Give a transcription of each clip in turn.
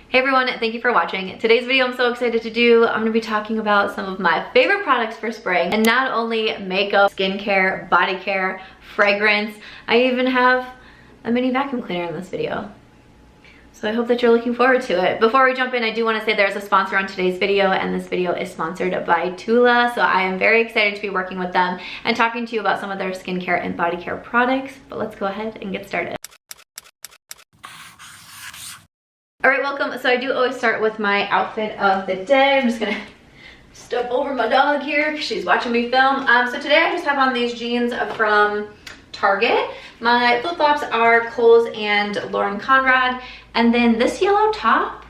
Hey everyone, thank you for watching. Today's video I'm so excited to do. I'm gonna be talking about some of my favorite products for spring, and not only makeup, skincare, body care, fragrance, I even have a mini vacuum cleaner in this video. So I hope that you're looking forward to it. Before we jump in, I do want to say there's a sponsor on today's video, and this video is sponsored by Tula. So I am very excited to be working with them and talking to you about some of their skincare and body care products. But let's go ahead and get started. All right, welcome. So I do always start with my outfit of the day. I'm just gonna step over my dog here because she's watching me film. So today I just have on these jeans from Target. My flip-flops are Kohl's and Lauren Conrad. And then this yellow top,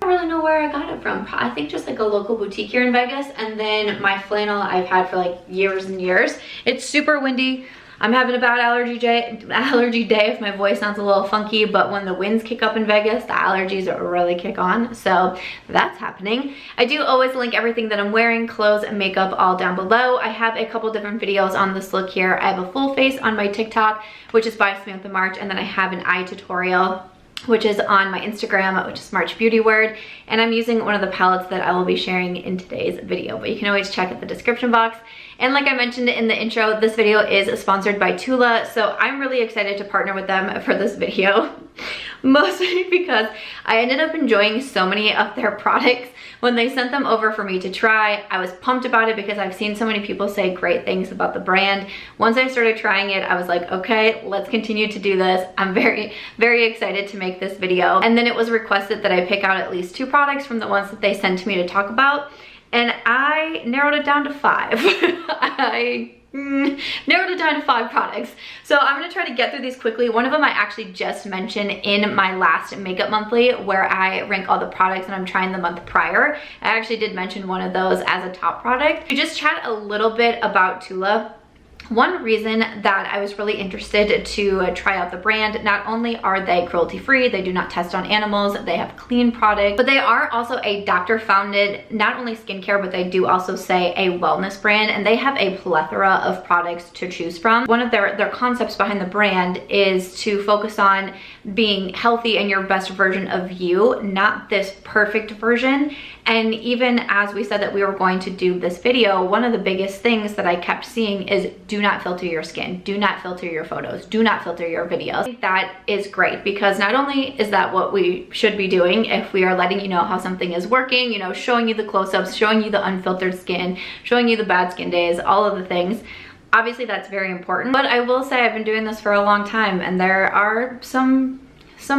I don't really know where I got it from. I think just like a local boutique here in Vegas. And then my flannel I've had for like years and years. It's super windy. I'm having a bad allergy day if my voice sounds a little funky, but when the winds kick up in Vegas, the allergies really kick on. So that's happening. I do always link everything that I'm wearing, clothes and makeup, all down below. I have a couple different videos on this look here. I have a full face on my TikTok, which is by Samantha March, and then I have an eye tutorial, which is on my Instagram, which is March Beauty Word. And I'm using one of the palettes that I will be sharing in today's video, but you can always check at the description box. And like I mentioned in the intro, this video is sponsored by Tula, so I'm really excited to partner with them for this video. Mostly because I ended up enjoying so many of their products. When they sent them over for me to try, I was pumped about it because I've seen so many people say great things about the brand. Once I started trying it, I was like, okay, let's continue to do this. I'm very, very excited to make this video. And then it was requested that I pick out at least 2 products from the ones that they sent to me to talk about. And I narrowed it down to 5. I narrowed it down to 5 products. So I'm gonna try to get through these quickly. One of them I actually just mentioned in my last makeup monthly, where I rank all the products and I'm trying the month prior. I actually did mention one of those as a top product. To just chat a little bit about Tula. One reason that I was really interested to try out the brand, not only are they cruelty-free, they do not test on animals, they have clean products, but they are also a doctor-founded, not only skincare, but they do also say a wellness brand, and they have a plethora of products to choose from. One of their concepts behind the brand is to focus on being healthy and your best version of you, not this perfect version. And even as we said that we were going to do this video, one of the biggest things that I kept seeing is do not filter your skin, do not filter your photos, do not filter your videos. I think that is great because not only is that what we should be doing if we are letting you know how something is working, you know, showing you the close-ups, showing you the unfiltered skin, showing you the bad skin days, all of the things. Obviously that's very important, but I will say I've been doing this for a long time, and there are some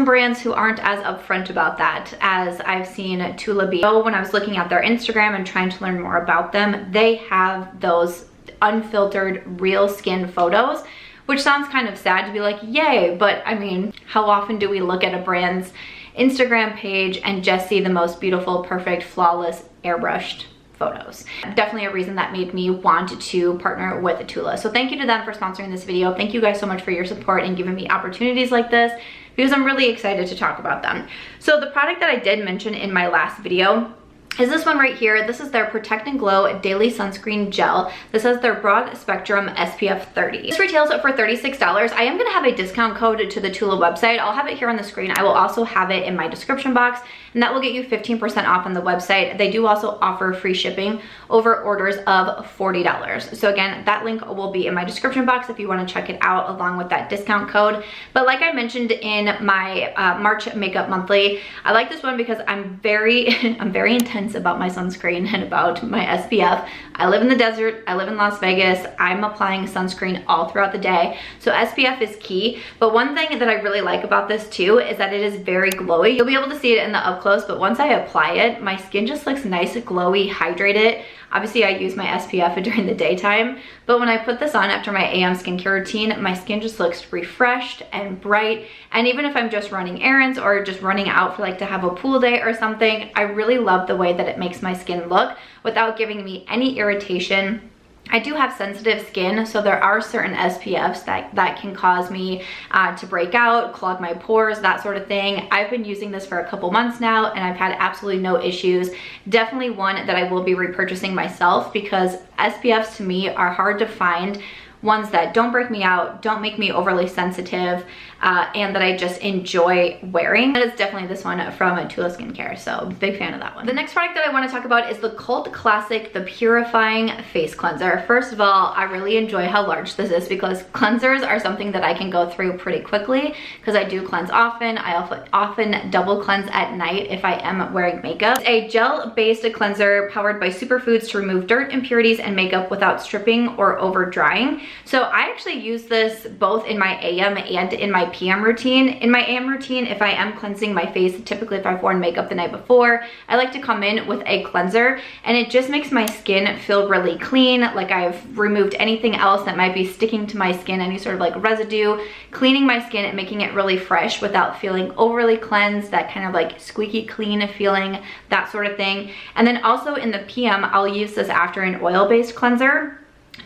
brands who aren't as upfront about that as I've seen Tula be. So when I was looking at their Instagram and trying to learn more about them, they have those unfiltered real skin photos, which sounds kind of sad to be like, yay, but I mean, how often do we look at a brand's Instagram page and just see the most beautiful, perfect, flawless, airbrushed photos? Definitely a reason that made me want to partner with Tula. So thank you to them for sponsoring this video. Thank you guys so much for your support and giving me opportunities like this, because I'm really excited to talk about them. So the product that I did mention in my last video is this one right here. This is their Protect and Glow Daily Sunscreen Gel. This has their broad spectrum SPF 30. This retails for $36. I am gonna have a discount code to the Tula website. I'll have it here on the screen. I will also have it in my description box, and that will get you 15% off on the website. They do also offer free shipping over orders of $40. So again, that link will be in my description box if you wanna check it out along with that discount code. But like I mentioned in my March makeup monthly, I like this one because I'm very intense about my sunscreen and about my SPF. I live in the desert, I live in Las Vegas, I'm applying sunscreen all throughout the day, so SPF is key. But one thing that I really like about this too is that it is very glowy. You'll be able to see it in the up close, but once I apply it, my skin just looks nice, glowy, hydrated. Obviously I use my SPF during the daytime, but when I put this on after my AM skincare routine, my skin just looks refreshed and bright. And even if I'm just running errands or just running out for like to have a pool day or something, I really love the way that it makes my skin look without giving me any irritation. I do have sensitive skin, so there are certain SPFs that can cause me to break out, clog my pores, that sort of thing. I've been using this for a couple months now and I've had absolutely no issues. Definitely one that I will be repurchasing myself because SPFs to me are hard to find. Ones that don't break me out, don't make me overly sensitive, and that I just enjoy wearing. That is definitely this one from Tula Skincare, so big fan of that one. The next product that I want to talk about is the cult classic, the Purifying Face Cleanser. First of all, I really enjoy how large this is because cleansers are something that I can go through pretty quickly because I do cleanse often. I often double cleanse at night if I am wearing makeup. It's a gel-based cleanser powered by superfoods to remove dirt, impurities, and makeup without stripping or over drying. So I actually use this both in my AM and in my PM routine. In my AM routine, if I am cleansing my face, typically if I've worn makeup the night before, I like to come in with a cleanser, and it just makes my skin feel really clean, like I've removed anything else that might be sticking to my skin, any sort of like residue, cleaning my skin and making it really fresh without feeling overly cleansed, that kind of like squeaky clean feeling, that sort of thing. And then also in the PM, I'll use this after an oil-based cleanser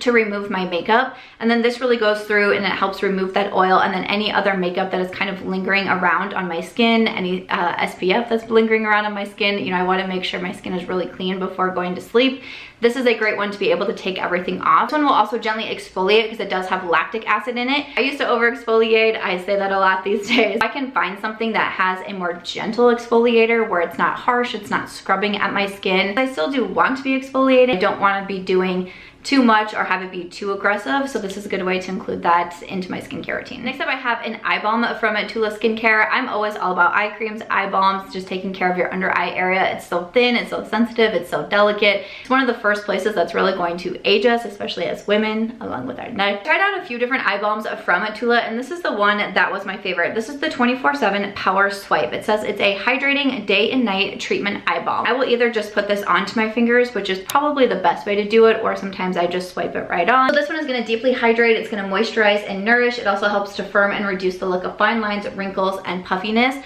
to remove my makeup, and then this really goes through and it helps remove that oil and then any other makeup that is kind of lingering around on my skin, any SPF that's lingering around on my skin. You know, I want to make sure my skin is really clean before going to sleep. This is a great one to be able to take everything off. This one will also gently exfoliate because it does have lactic acid in it. I used to over exfoliate. I say that a lot these days. I can find something that has a more gentle exfoliator where it's not harsh, it's not scrubbing at my skin. I still do want to be exfoliating. I don't want to be doing too much or have it be too aggressive, so this is a good way to include that into my skincare routine. Next up, I have an eye balm from Tula Skincare. I'm always all about eye creams, eye balms, just taking care of your under eye area. It's so thin, it's so sensitive, it's so delicate. It's one of the first places that's really going to age us, especially as women, along with our neck. I tried out a few different eye balms from Tula, and this is the one that was my favorite. This is the 24/7 Power Swipe. It says it's a hydrating day and night treatment eye balm. I will either just put this onto my fingers, which is probably the best way to do it, or sometimes I just swipe it right on. So this one is going to deeply hydrate, it's going to moisturize and nourish. It also helps to firm and reduce the look of fine lines, wrinkles, and puffiness.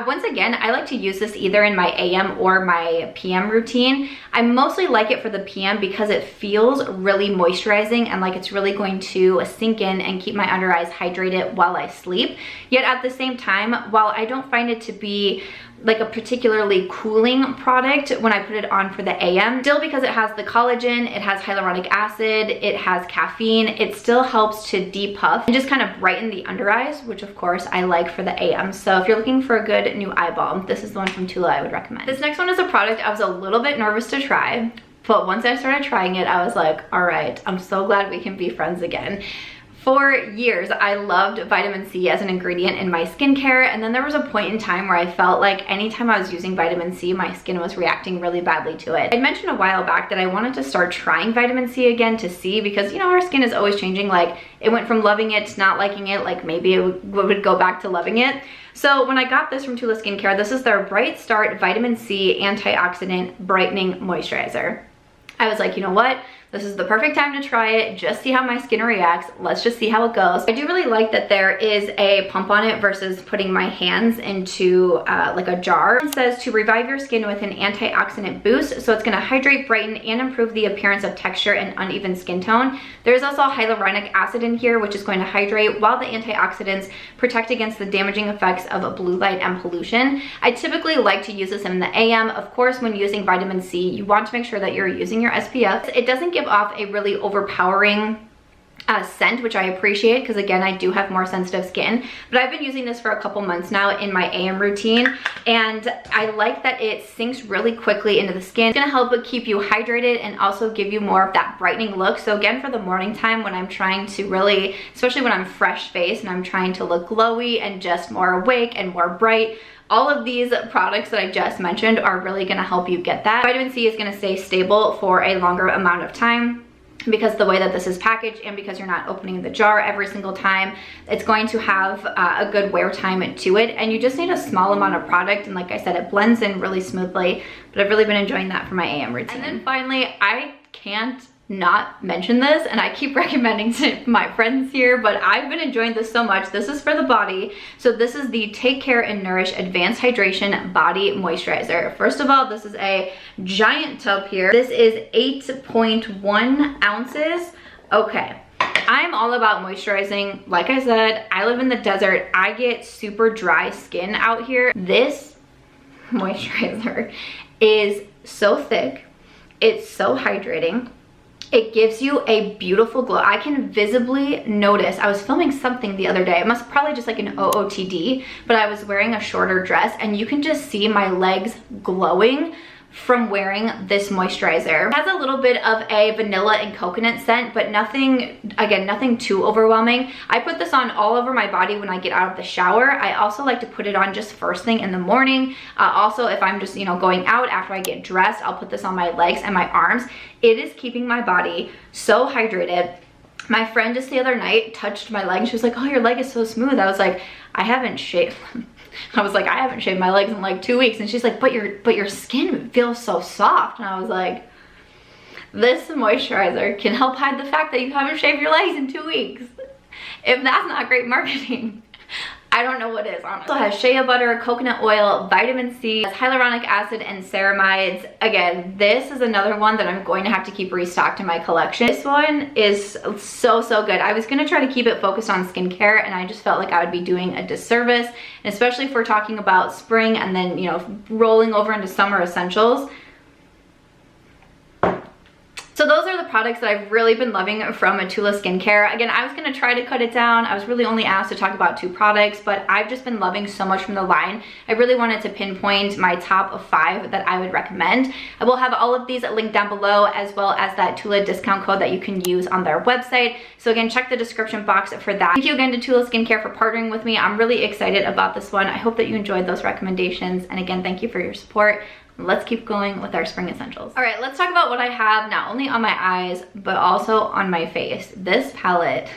Once again, I like to use this either in my AM or my PM routine. I mostly like it for the PM because it feels really moisturizing and like it's really going to sink in and keep my under eyes hydrated while I sleep. Yet at the same time, while I don't find it to be like a particularly cooling product when I put it on for the AM, still because it has the collagen, it has hyaluronic acid, it has caffeine, it still helps to depuff and just kind of brighten the under eyes, which of course I like for the AM. So if you're looking for a good new eye balm, this is the one from Tula I would recommend. This next one is a product I was a little bit nervous to try, but once I started trying it, I was like, all right, I'm so glad we can be friends again. For years, I loved vitamin C as an ingredient in my skincare, and then there was a point in time where I felt like anytime I was using vitamin C, my skin was reacting really badly to it. I mentioned a while back that I wanted to start trying vitamin C again to see, because you know, our skin is always changing. Like it went from loving it to not liking it, like maybe it would go back to loving it. So when I got this from Tula Skincare, this is their Bright Start Vitamin C Antioxidant Brightening Moisturizer. I was like, you know what? This is the perfect time to try it, just see how my skin reacts. Let's just see how it goes. I do really like that there is a pump on it versus putting my hands into like a jar. It says to revive your skin with an antioxidant boost. So it's gonna hydrate, brighten, and improve the appearance of texture and uneven skin tone. There's also hyaluronic acid in here, which is going to hydrate while the antioxidants protect against the damaging effects of blue light and pollution. I typically like to use this in the AM. Of course, when using vitamin C, you want to make sure that you're using your SPF. It doesn't give off a really overpowering scent, which I appreciate because again, I do have more sensitive skin, but I've been using this for a couple months now in my AM routine, and I like that it sinks really quickly into the skin. It's gonna help keep you hydrated and also give you more of that brightening look. So again, for the morning time when I'm trying to really, especially when I'm fresh faced and I'm trying to look glowy and just more awake and more bright, all of these products that I just mentioned are really gonna help you get that. Vitamin C is gonna stay stable for a longer amount of time because the way that this is packaged and because you're not opening the jar every single time. It's going to have a good wear time to it, and you just need a small amount of product, and like I said, it blends in really smoothly, but I've really been enjoying that for my AM routine. And then finally, I can't not mention this, and I keep recommending to my friends here, but I've been enjoying this so much. This is for the body. So this is the Take Care and Nourish Advanced Hydration Body Moisturizer. First of all, this is a giant tub here. This is 8.1 ounces. Okay. I'm all about moisturizing. Like I said, I live in the desert. I get super dry skin out here. This moisturizer is so thick. It's so hydrating. It gives you a beautiful glow. I can visibly notice, I was filming something the other day, it must probably just like an OOTD, but I was wearing a shorter dress and you can just see my legs glowing from wearing this moisturizer. It has a little bit of a vanilla and coconut scent, but nothing, again, nothing too overwhelming. I put this on all over my body when I get out of the shower. I also like to put it on just first thing in the morning. Also, if I'm just, you know, going out after I get dressed, I'll put this on my legs and my arms. It is keeping my body so hydrated. My friend just the other night touched my leg and she was like, oh, your leg is so smooth. I was like, I haven't shaved. I was like, I haven't shaved my legs in like 2 weeks. And she's like, but your skin feels so soft. And I was like, this moisturizer can help hide the fact that you haven't shaved your legs in 2 weeks. If that's not great marketing, I don't know what is, honestly. It has shea butter, coconut oil, vitamin C, hyaluronic acid, and ceramides. Again, this is another one that I'm going to have to keep restocked in my collection. This one is so good. I was gonna try to keep it focused on skincare and I just felt like I would be doing a disservice, and especially if we're talking about spring and then, you know, rolling over into summer essentials. So those are the products that I've really been loving from Tula Skincare. Again, I was gonna try to cut it down. I was really only asked to talk about 2 products, but I've just been loving so much from the line. I really wanted to pinpoint my top of 5 that I would recommend. I will have all of these linked down below, as well as that Tula discount code that you can use on their website. So again, check the description box for that. Thank you again to Tula Skincare for partnering with me. I'm really excited about this one. I hope that you enjoyed those recommendations. And again, thank you for your support. Let's keep going with our spring essentials. All right, let's talk about what I have not only on my eyes, but also on my face. This palette,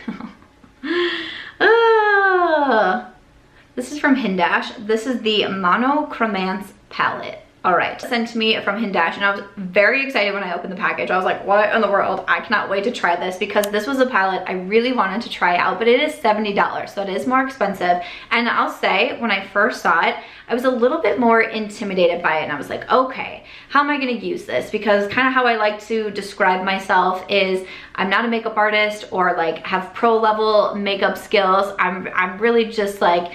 this is from Hindash. This is the Monochromance palette. All right, sent to me from Hindash, and I was very excited when I opened the package. I was like, what in the world? I cannot wait to try this, because this was a palette I really wanted to try out, but it is $70, so it is more expensive. And I'll say, when I first saw it, I was a little bit more intimidated by it, and I was like, okay, how am I gonna use this? Because kind of how I like to describe myself is I'm not a makeup artist or like have pro level makeup skills. I'm really just like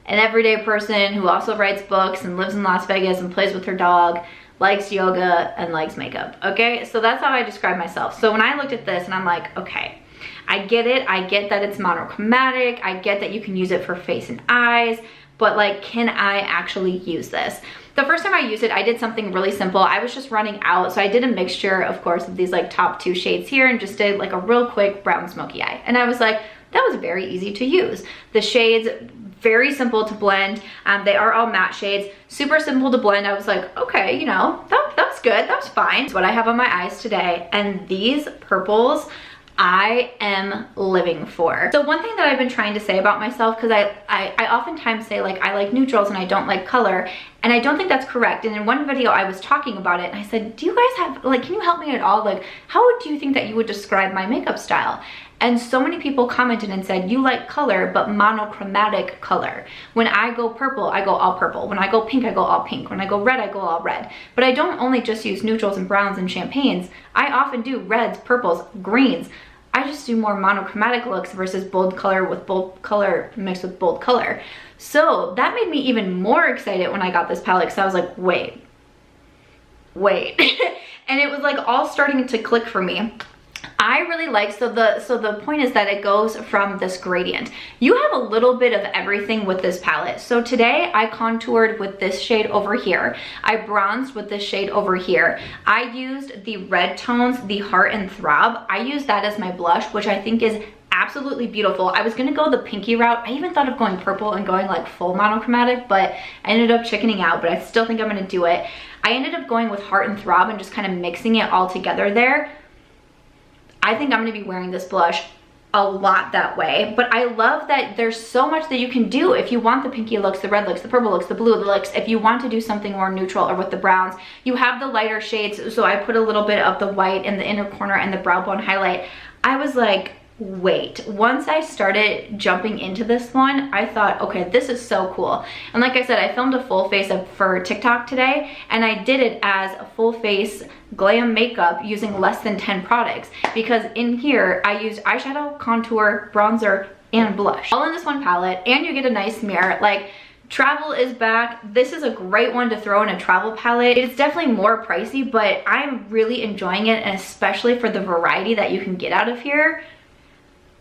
an everyday person who also writes books and lives in Las Vegas and plays with her dog, likes yoga, and likes makeup, okay? So that's how I describe myself. So when I looked at this and I'm like, okay, I get it. I get that it's monochromatic. I get that you can use it for face and eyes, but like, can I actually use this? The first time I used it, I did something really simple. I was just running out, so I did a mixture, of course, of these like top 2 shades here and just did like a real quick brown smoky eye. And I was like, that was very easy to use. The shades, very simple to blend. They are all matte shades, super simple to blend. I was like, okay, you know, that's good, that's fine. It's what I have on my eyes today. And these purples, I am living for. So one thing that I've been trying to say about myself, because I oftentimes say like I like neutrals and I don't like color, and I don't think that's correct. And in one video I was talking about it and I said, do you guys have, like, can you help me at all? Like, how do you think that you would describe my makeup style? And so many people commented and said, you like color, but monochromatic color. When I go purple, I go all purple. When I go pink, I go all pink. When I go red, I go all red. But I don't only just use neutrals and browns and champagnes. I often do reds, purples, greens. I just do more monochromatic looks versus bold color with bold color mixed with bold color. So that made me even more excited when I got this palette, because I was like, wait. And it was like all starting to click for me. I really like, so the point is that it goes from this gradient. You have a little bit of everything with this palette. So today I contoured with this shade over here. I bronzed with this shade over here. I used the red tones, the Heart and Throb. I used that as my blush, which I think is absolutely beautiful. I was gonna go the pinky route. I even thought of going purple and going like full monochromatic, but I ended up chickening out, but I still think I'm gonna do it. I ended up going with Heart and Throb and just kind of mixing it all together there. I think I'm gonna be wearing this blush a lot that way, but I love that there's so much that you can do. If you want the pinky looks, the red looks, the purple looks, the blue looks, if you want to do something more neutral or with the browns, you have the lighter shades. So I put a little bit of the white in the inner corner and the brow bone highlight. I was like, wait, once I started jumping into this one, I thought, okay, this is so cool. And like I said, I filmed a full face for TikTok today, and I did it as a full face glam makeup using less than 10 products, because in here I used eyeshadow, contour, bronzer, and blush all in this one palette, and you get a nice mirror. Like, Travel is back. This is a great one to throw in a travel palette. It's definitely more pricey, but I'm really enjoying it, and especially for the variety that you can get out of here.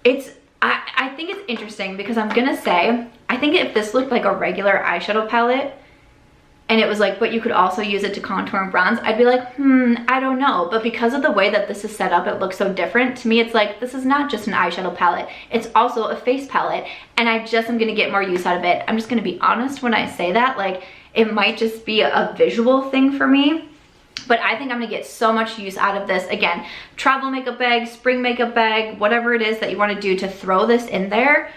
I think it's interesting because I'm gonna say, I think if this looked like a regular eyeshadow palette, and it was like, but you could also use it to contour and bronze, I'd be like, I don't know. But because of the way that this is set up, it looks so different. To me, it's like, this is not just an eyeshadow palette. It's also a face palette. And I just am gonna get more use out of it. I'm just gonna be honest when I say that. Like, it might just be a visual thing for me. But I think I'm gonna get so much use out of this. Again, travel makeup bag, spring makeup bag, whatever it is that you wanna do to throw this in there.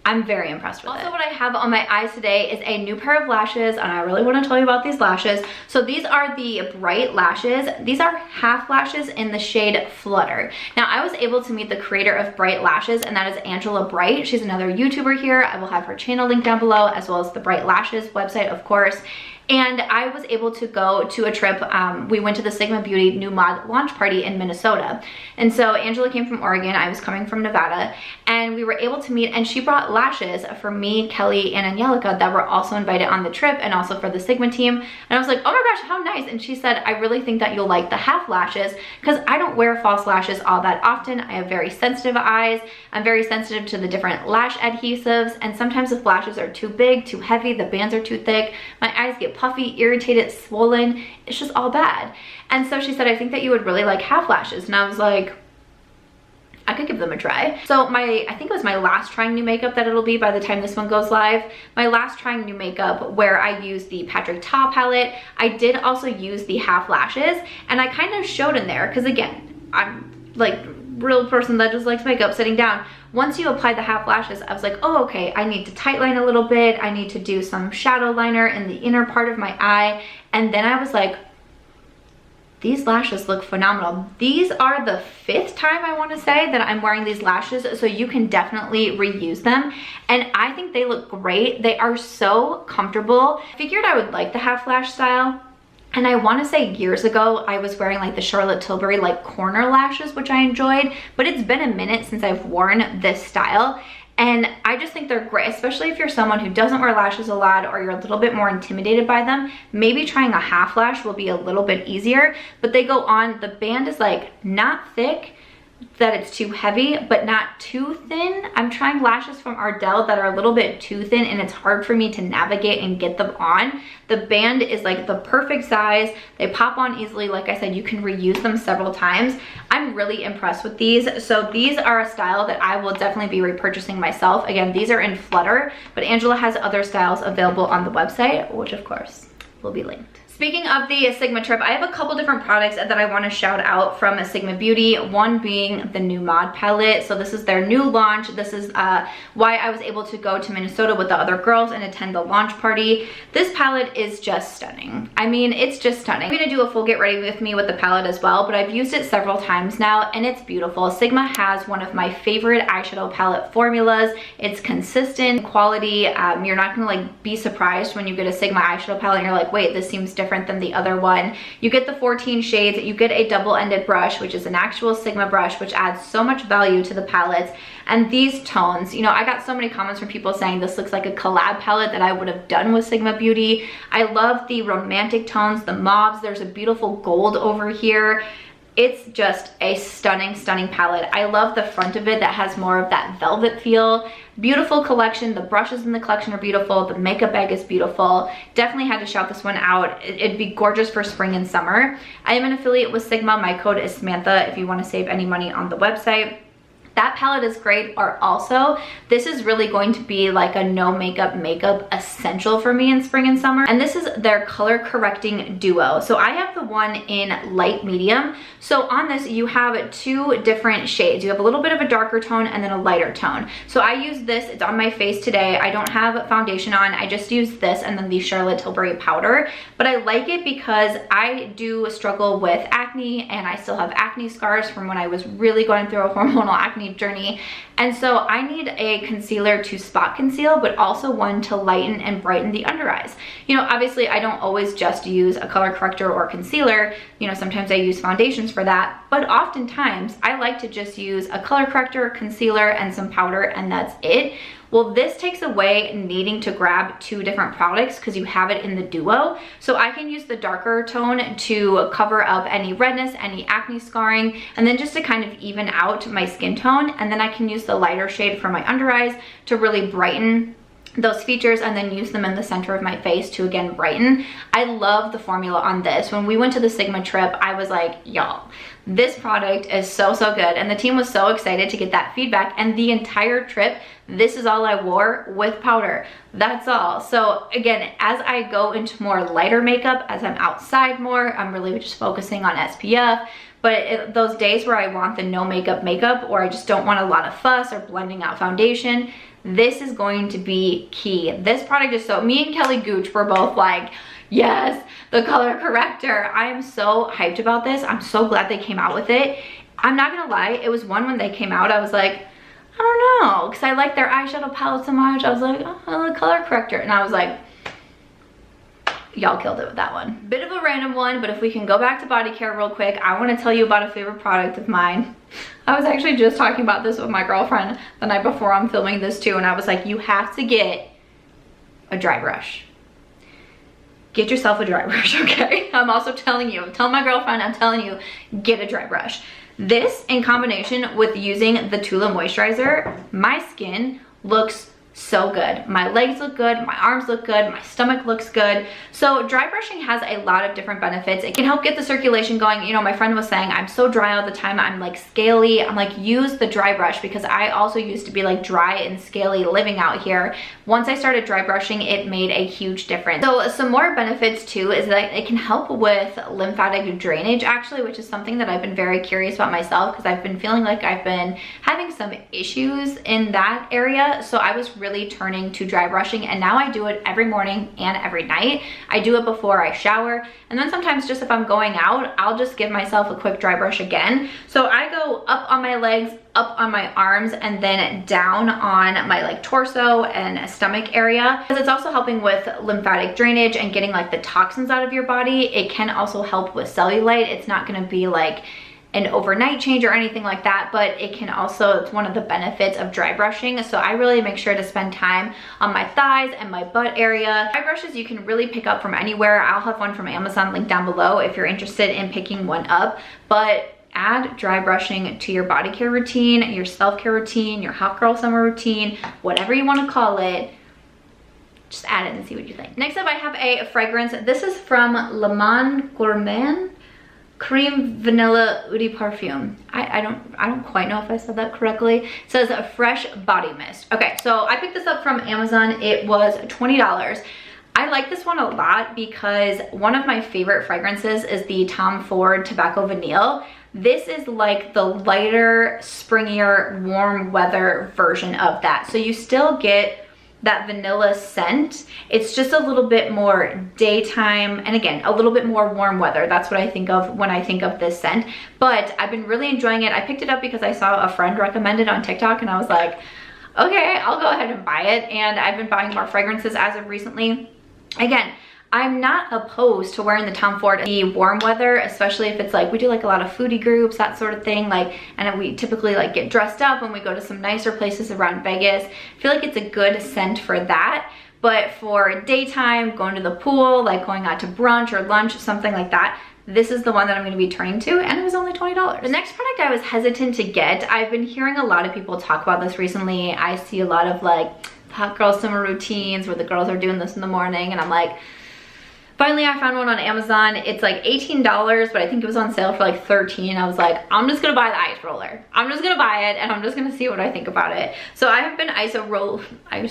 I'm very impressed with it. Also, what I have on my eyes today is a new pair of lashes, and I really want to tell you about these lashes. So these are the Bright lashes. These are half lashes in the shade Flutter. Now, I was able to meet the creator of Bright Lashes, and that is Angela Bright. She's another YouTuber here. I will have her channel linked down below, as well as the Bright Lashes website, of course. And I was able to go to a trip. We went to the Sigma Beauty New Mod launch party in Minnesota. And so Angela came from Oregon, I was coming from Nevada, and we were able to meet, and she brought lashes for me, Kelly, and Angelica that were also invited on the trip, and also for the Sigma team. And I was like, oh my gosh, how nice. And she said, I really think that you'll like the half lashes, because I don't wear false lashes all that often. I have very sensitive eyes. I'm very sensitive to the different lash adhesives, and sometimes if lashes are too big, too heavy, the bands are too thick, my eyes get puffy, irritated, swollen. It's just all bad. And so she said, I think that you would really like half lashes. And I was like, I could give them a try. So I think it was my last trying new makeup that it'll be by the time this one goes live. My last trying new makeup where I used the Patrick Ta palette. I did also use the half lashes, and I kind of showed in there because, again, I'm like real person that just likes makeup sitting down. Once you apply the half lashes, I was like, oh, okay, I need to tightline a little bit. I need to do some shadow liner in the inner part of my eye. And then I was like, these lashes look phenomenal. These are the 5th time, I want to say, that I'm wearing these lashes, so you can definitely reuse them. And I think they look great. They are so comfortable. I figured I would like the half lash style. And I want to say years ago, I was wearing like the Charlotte Tilbury like corner lashes, which I enjoyed, but it's been a minute since I've worn this style. And I just think they're great, especially if you're someone who doesn't wear lashes a lot, or you're a little bit more intimidated by them. Maybe trying a half lash will be a little bit easier, but they go on, the band is like not thick, that it's too heavy, but not too thin. I'm trying lashes from Ardell that are a little bit too thin, and it's hard for me to navigate and get them on. The band is like the perfect size. They pop on easily. Like I said, you can reuse them several times. I'm really impressed with these. So these are a style that I will definitely be repurchasing myself. Again, these are in Flutter, but Angela has other styles available on the website, which of course will be linked. Speaking of the Sigma trip, I have a couple different products that I want to shout out from Sigma Beauty. One being the new Mod palette. So this is their new launch. This is why I was able to go to Minnesota with the other girls and attend the launch party. This palette is just stunning. I mean, it's just stunning. I'm going to do a full get ready with me with the palette as well, but I've used it several times now, and it's beautiful. Sigma has one of my favorite eyeshadow palette formulas. It's consistent quality. You're not going to like be surprised when you get a Sigma eyeshadow palette and you're like, wait, this seems different than the other one. You get the 14 shades, you get a double-ended brush, which is an actual Sigma brush, which adds so much value to the palettes. And these tones, you know, I got so many comments from people saying this looks like a collab palette that I would have done with Sigma Beauty. I love the romantic tones, the mauves. There's a beautiful gold over here. It's just a stunning, stunning palette. I love the front of it that has more of that velvet feel. Beautiful collection. The brushes in the collection are beautiful. The makeup bag is beautiful. Definitely had to shout this one out. It'd be gorgeous for spring and summer. I am an affiliate with Sigma. My code is Samantha if you want to save any money on the website. That palette is great. Or also, this is really going to be like a no makeup essential for me in spring and summer. And this is their color correcting duo. So I have the one in light medium. So on this, you have 2 different shades. You have a little bit of a darker tone and then a lighter tone. So I use this, it's on my face today. I don't have foundation on. I just use this and then the Charlotte Tilbury powder. But I like it because I do struggle with acne, and I still have acne scars from when I was really going through a hormonal acne journey. And so I need a concealer to spot conceal, but also one to lighten and brighten the under eyes. You know, obviously I don't always just use a color corrector or concealer. You know, sometimes I use foundations for that, but oftentimes I like to just use a color corrector, concealer, and some powder, and that's it. Well, this takes away needing to grab 2 different products because you have it in the duo. So I can use the darker tone to cover up any redness, any acne scarring, and then just to kind of even out my skin tone. And then I can use the lighter shade for my under eyes to really brighten those features, and then use them in the center of my face to again brighten. I love the formula on this. When we went to the Sigma trip, I was like, y'all, this product is so good, and the team was so excited to get that feedback. And the entire trip, this is all I wore with powder. That's all. So again, as I go into more lighter makeup, as I'm outside more, I'm really just focusing on SPF. But those days where I want the no makeup, or I just don't want a lot of fuss or blending out foundation, this is going to be key. This product is so, me and Kelly Gooch were both like, yes, the color corrector. I am so hyped about this. I'm so glad they came out with it. I'm not gonna lie, it was one when they came out, I was like, I don't know, because I like their eyeshadow palette so much. I was like, oh, the color corrector. And I was like, y'all killed it with that one. Bit of a random one, but if we can go back to body care real quick, I want to tell you about a favorite product of mine. I was actually just talking about this with my girlfriend the night before I'm filming this too, and I was like, you have to get a dry brush. Get yourself a dry brush, okay? I'm also telling you, I'm telling my girlfriend, I'm telling you, get a dry brush. This, in combination with using the Tula moisturizer, my skin looks so good. My legs look good, my arms look good, my stomach looks good. So dry brushing has a lot of different benefits. It can help get the circulation going. You know, my friend was saying, I'm so dry all the time, I'm like scaly. I'm like, use the dry brush, because I also used to be like dry and scaly living out here. Once I started dry brushing, it made a huge difference. So some more benefits too is that it can help with lymphatic drainage actually, which is something that I've been very curious about myself, because I've been feeling like I've been having some issues in that area. So I was really turning to dry brushing, and now I do it every morning and every night. I do it before I shower, and then sometimes just if I'm going out, I'll just give myself a quick dry brush again. So I go up on my legs, up on my arms, and then down on my like torso and stomach area, because it's also helping with lymphatic drainage and getting like the toxins out of your body. It can also help with cellulite. It's not going to be like an overnight change or anything like that, but it can also, it's one of the benefits of dry brushing. So I really make sure to spend time on my thighs and my butt area. Dry brushes you can really pick up from anywhere. I'll have one from Amazon linked down below if you're interested in picking one up. But add dry brushing to your body care routine, your self-care routine, your hot girl summer routine, whatever you want to call it. Just add it and see what you think. Next up, I have a fragrance. This is from Monochromance Cream Vanilla Eau de Parfum. I don't quite know if I said that correctly. It says a fresh body mist. Okay, so I picked this up from Amazon. It was $20. I like this one a lot because one of my favorite fragrances is the Tom Ford Tobacco Vanille. This is like the lighter, springier, warm weather version of that. So you still get that vanilla scent. It's just a little bit more daytime, and again, a little bit more warm weather. That's what I think of when I think of this scent. But I've been really enjoying it. I picked it up because I saw a friend recommend it on TikTok, and I was like, okay, I'll go ahead and buy it. And I've been buying more fragrances as of recently. Again, I'm not opposed to wearing the Tom Ford in the warm weather, especially if it's like, we do like a lot of foodie groups, that sort of thing, like, and we typically like get dressed up when we go to some nicer places around Vegas. I feel like it's a good scent for that. But for daytime, going to the pool, like going out to brunch or lunch, something like that, this is the one that I'm going to be turning to, and it was only $20. The next product I was hesitant to get, I've been hearing a lot of people talk about this recently. I see a lot of like hot girl summer routines where the girls are doing this in the morning, and I'm like, finally, I found one on Amazon. It's like $18, but I think it was on sale for like $13. I was like, I'm just gonna buy the ice roller. I'm just gonna buy it, and I'm just gonna see what I think about it. So I have been ice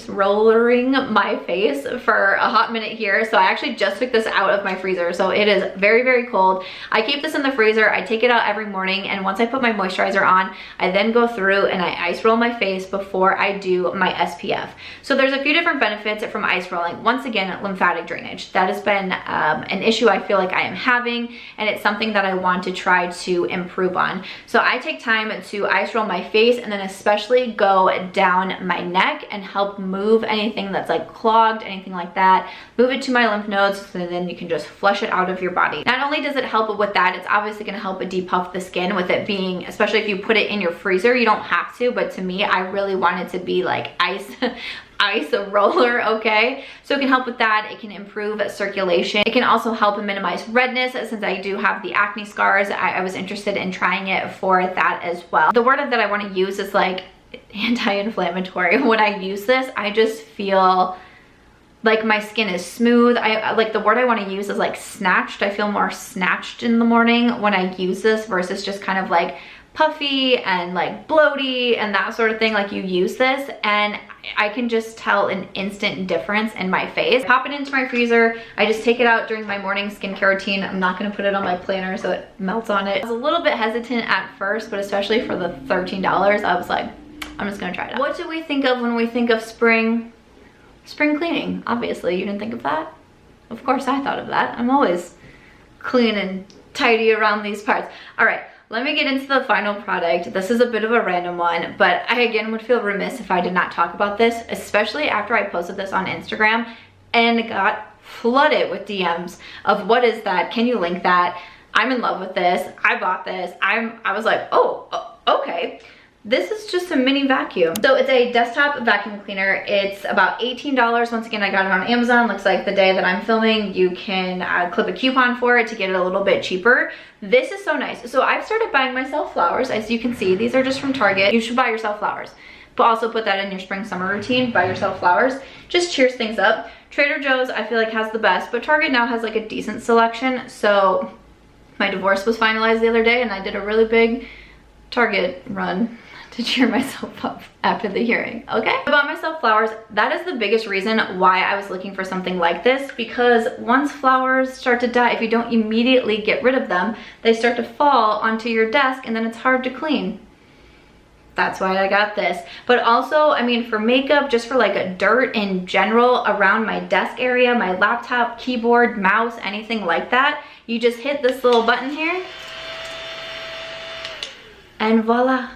rollering my face for a hot minute here. So I actually just took this out of my freezer. So it is very, very cold. I keep this in the freezer. I take it out every morning, and once I put my moisturizer on, I then go through and I ice roll my face before I do my SPF. So there's a few different benefits from ice rolling. Once again, lymphatic drainage. That has been an issue I feel like I am having, and it's something that I want to try to improve on. So I take time to ice roll my face and then especially go down my neck and help move anything that's like clogged, anything like that. Move it to my lymph nodes so then you can just flush it out of your body. Not only does it help with that, it's obviously going to help depuff the skin with it being, especially if you put it in your freezer, you don't have to, but to me, I really want it to be like ice roller, okay? So it can help with that. It can improve circulation. It can also help minimize redness since I do have the acne scars. I was interested in trying it for that as well. The word that I want to use is like anti-inflammatory. When I use this, I just feel like my skin is smooth. I like the word I want to use is like snatched. I feel more snatched in the morning when I use this versus just kind of like puffy and like bloaty and that sort of thing. Like you use this and I can just tell an instant difference in my face. I pop it into my freezer. I just take it out during my morning skincare routine. I'm not gonna put it on my planner so it melts on it. I was a little bit hesitant at first, but especially for the $13, I was like, I'm just gonna try it out. What do we think of when we think of spring? Spring cleaning, obviously. You didn't think of that? Of course I thought of that. I'm always clean and tidy around these parts. All right. Let me get into the final product. This is a bit of a random one, but I again would feel remiss if I did not talk about this, especially after I posted this on Instagram and got flooded with DMs of what is that? Can you link that? I'm in love with this. I bought this. I was like, oh, okay. This is just a mini vacuum. So it's a desktop vacuum cleaner. It's about $18. Once again, I got it on Amazon. Looks like the day that I'm filming, you can clip a coupon for it to get it a little bit cheaper. This is so nice. So I've started buying myself flowers. As you can see, these are just from Target. You should buy yourself flowers. But also put that in your spring summer routine, buy yourself flowers. Just cheers things up. Trader Joe's I feel like has the best, but Target now has like a decent selection. So my divorce was finalized the other day and I did a really big Target run to cheer myself up after the hearing, okay? I bought myself flowers. That is the biggest reason why I was looking for something like this, because once flowers start to die, if you don't immediately get rid of them, they start to fall onto your desk and then it's hard to clean. That's why I got this. But also, I mean, for makeup, just for like a dirt in general around my desk area, my laptop, keyboard, mouse, anything like that, you just hit this little button here and voila.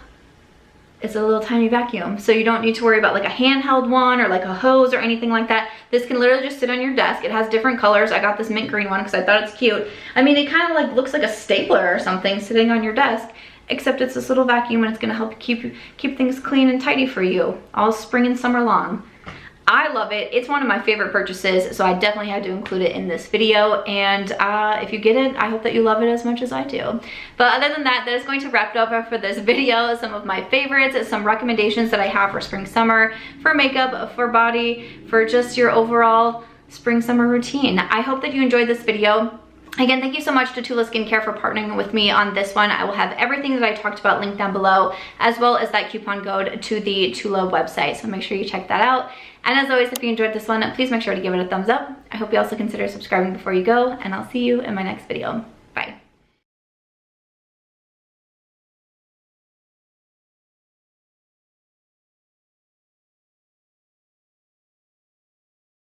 It's a little tiny vacuum, so you don't need to worry about like a handheld one or like a hose or anything like that. This can literally just sit on your desk. It has different colors. I got this mint green one because I thought it's cute. I mean, it kind of like looks like a stapler or something sitting on your desk, except it's this little vacuum and it's gonna help keep things clean and tidy for you all spring and summer long. I love it. It's one of my favorite purchases, so I definitely had to include it in this video. And if you get it, I hope that you love it as much as I do. But other than that, that is going to wrap it up for this video. Some of my favorites, some recommendations that I have for spring, summer, for makeup, for body, for just your overall spring, summer routine. I hope that you enjoyed this video. Again, thank you so much to Tula Skincare for partnering with me on this one. I will have everything that I talked about linked down below, as well as that coupon code to the Tula website. So make sure you check that out. And as always, if you enjoyed this one, please make sure to give it a thumbs up. I hope you also consider subscribing before you go, and I'll see you in my next video.